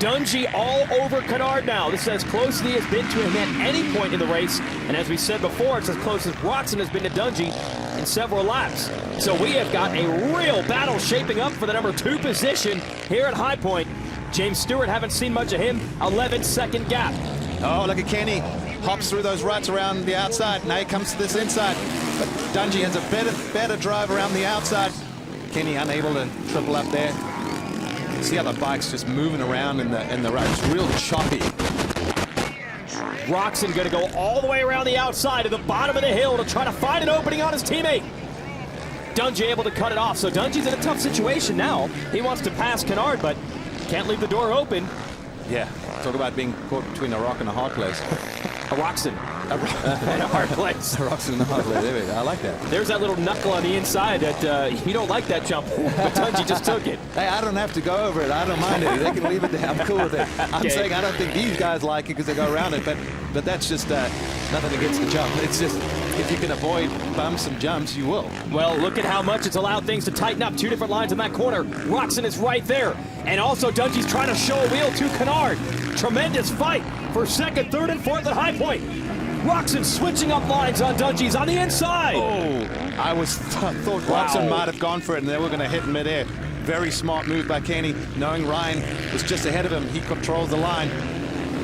Dungey all over Canard now. This is as close as he has been to him at any point in the race. And as we said before, it's as close as Roczen has been to Dungey in several laps. So we have got a real battle shaping up for the number 2 position here at High Point. James Stewart, haven't seen much of him. 11-second gap. Oh, look at Kenny. Hops through those ruts around the outside. Now he comes to this inside. But Dungey has a better drive around the outside. Kenny unable to triple up there. See how the bike's just moving around in the rut. It's real choppy. Roczen going to go all the way around the outside to the bottom of the hill to try to find an opening on his teammate. Dungey able to cut it off. So Dungey's in a tough situation now. He wants to pass Canard, but can't leave the door open. Yeah, talk about being caught between a rock and a hard place. A Roczen. And a hard place. A Roczen and a hard place. There we go. I like that. There's that little knuckle on the inside that you don't like that jump, but Dungey just took it. Hey, I don't have to go over it. I don't mind it. They can leave it there. I'm cool with it. I'm saying I don't think these guys like it because they go around it, but that's just nothing against the jump. It's just if you can avoid bumps and jumps, you will. Well, look at how much it's allowed things to tighten up. 2 different lines in that corner. Roczen is right there. And also Dungey's trying to show a wheel to Canard. Tremendous fight for 2nd, 3rd, and 4th at High Point. Roczen switching up lines on Dungey's on the inside. Oh, I thought Roczen might have gone for it and they were going to hit in midair. Very smart move by Kenny, knowing Ryan was just ahead of him. He controls the line.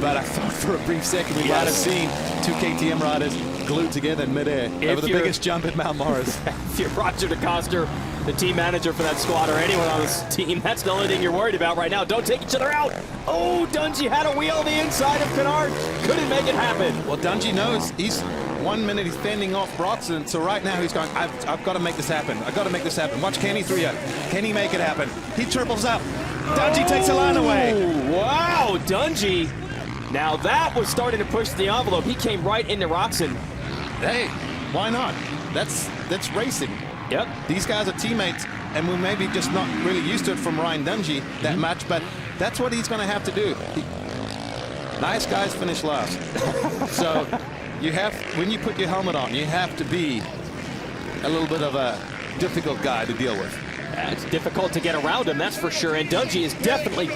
But I thought for a brief second we might have seen 2 KTM riders glued together in midair over the biggest jump at Mount Morris. If you're Roger DeCoster, the team manager for that squad, or anyone on this team, that's the only thing you're worried about right now. Don't take each other out. Oh, Dungey had a wheel on the inside of Canard. Couldn't make it happen. Well, Dungey knows he's 1 minute he's fending off Roczen, so right now he's going, I've got to make this happen. I've got to make this happen. Watch Kenny through here. Kenny make it happen. He triples up. Dungey takes the line away. Wow, Dungey. Now that was starting to push the envelope. He came right into Roczen. Hey, why not? That's racing. Yep. These guys are teammates, and we're maybe just not really used to it from Ryan Dungey that much, but that's what he's going to have to do. Nice guys finish last. So you have, when you put your helmet on, you have to be a little bit of a difficult guy to deal with. It's difficult to get around him, that's for sure, and Dungey is definitely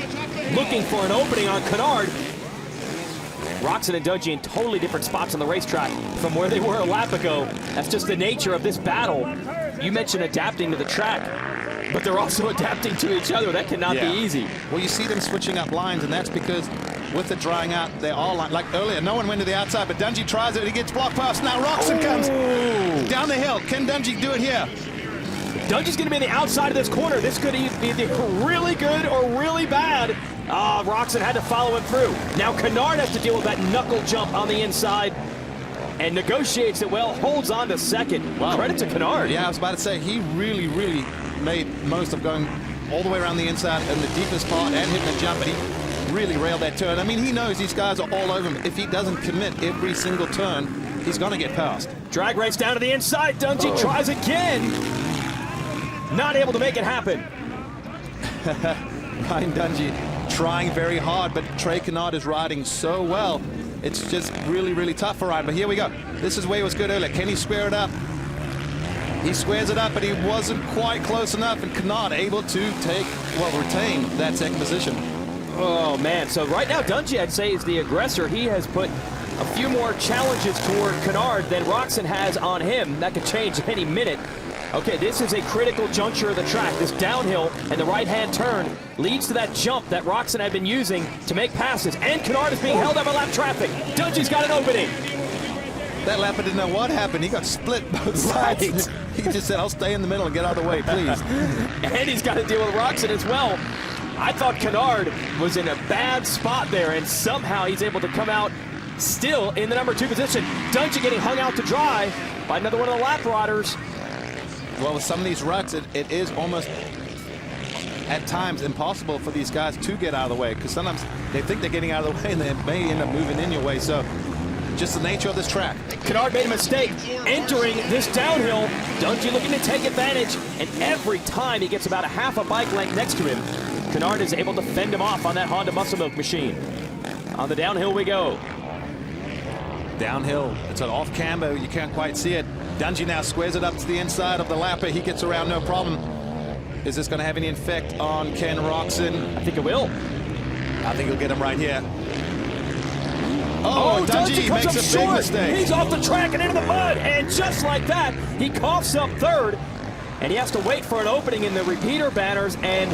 looking for an opening on Canard. Roczen and Dungey in totally different spots on the racetrack from where they were a lap ago. That's just the nature of this battle. You mentioned adapting to the track, but they're also adapting to each other. That cannot be easy. Well, you see them switching up lines, and that's because with it drying out, they're all like earlier. No one went to the outside, but Dungey tries it. He gets blocked past. Now Roczen comes down the hill. Can Dungey do it here? Dungey's going to be on the outside of this corner. This could either be really good or really bad. Roczen had to follow him through. Now Canard has to deal with that knuckle jump on the inside and negotiates it well, holds on to 2nd. Wow. Credit to Canard. Yeah, I was about to say, he really made most of going all the way around the inside in the deepest part and hitting the jump, but he really railed that turn. I mean, he knows these guys are all over him. If he doesn't commit every single turn, he's going to get past. Drag race down to the inside. Dungey tries again. Not able to make it happen. Ryan Dungey trying very hard, but Trey Canard is riding so well. It's just really tough for Ryan. But here we go. This is where he was good earlier. Can he square it up? He squares it up, but he wasn't quite close enough, and Canard able to retain that 2nd position. Oh, man. So right now, Dungey, I'd say, is the aggressor. He has put a few more challenges toward Canard than Roczen has on him. That could change any minute. Okay, this is a critical juncture of the track. This downhill and the right-hand turn leads to that jump that Roczen had been using to make passes. And Canard is being held up by lap traffic. Dungey's got an opening. That lapper didn't know what happened. He got split both sides. He just said, I'll stay in the middle and get out of the way, please. And he's got to deal with Roczen as well. I thought Canard was in a bad spot there, and somehow he's able to come out still in the number 2 position. Dungey getting hung out to dry by another one of the lap riders. Well, with some of these ruts, it is almost, at times, impossible for these guys to get out of the way, because sometimes they think they're getting out of the way and they may end up moving in your way. So just the nature of this track. Canard made a mistake entering this downhill. Dungey looking to take advantage, and every time he gets about a half a bike length next to him, Canard is able to fend him off on that Honda Muscle Milk machine. On the downhill we go. Downhill, it's an off camber, you can't quite see it. Dungey now squares it up to the inside of the lapper. He gets around no problem. Is this going to have any effect on Ken Roczen? I think it will. I think he'll get him right here. Oh, Dungey comes up makes a big short. mistake. He's off the track and into the mud. And just like that, he coughs up third. And he has to wait for an opening in the repeater banners. And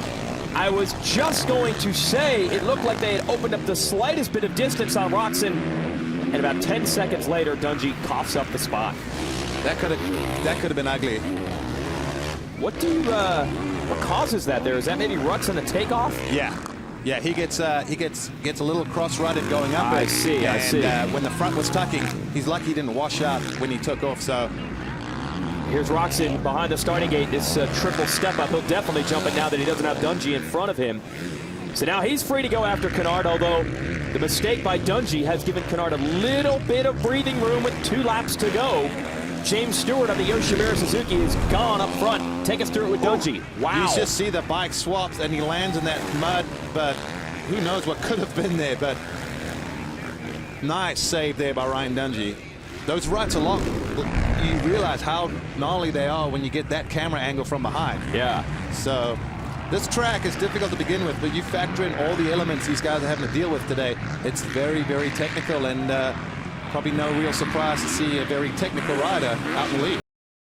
I was just going to say, it looked like they had opened up the slightest bit of distance on Roczen. And about 10 seconds later, Dungey coughs up the spot. That could have been ugly. What causes that there? Is that maybe ruts on the takeoff? Yeah, he gets a little cross-rutted going up. I see. When the front was tucking, he's lucky he didn't wash out when he took off. So here's Roczen behind the starting gate. This triple step up. He'll definitely jump it now that he doesn't have Dungey in front of him. So now he's free to go after Canard, although the mistake by Dungey has given Canard a little bit of breathing room with 2 laps to go. James Stewart on the Yoshimura Suzuki is gone up front. Take us through it with Dungey. Wow. You just see the bike swaps and he lands in that mud, but who knows what could have been there. But nice save there by Ryan Dungey. Those ruts are long. You realize how gnarly they are when you get that camera angle from behind. Yeah. So this track is difficult to begin with, but you factor in all the elements these guys are having to deal with today. It's very, very technical, and probably no real surprise to see a very technical rider out in the lead.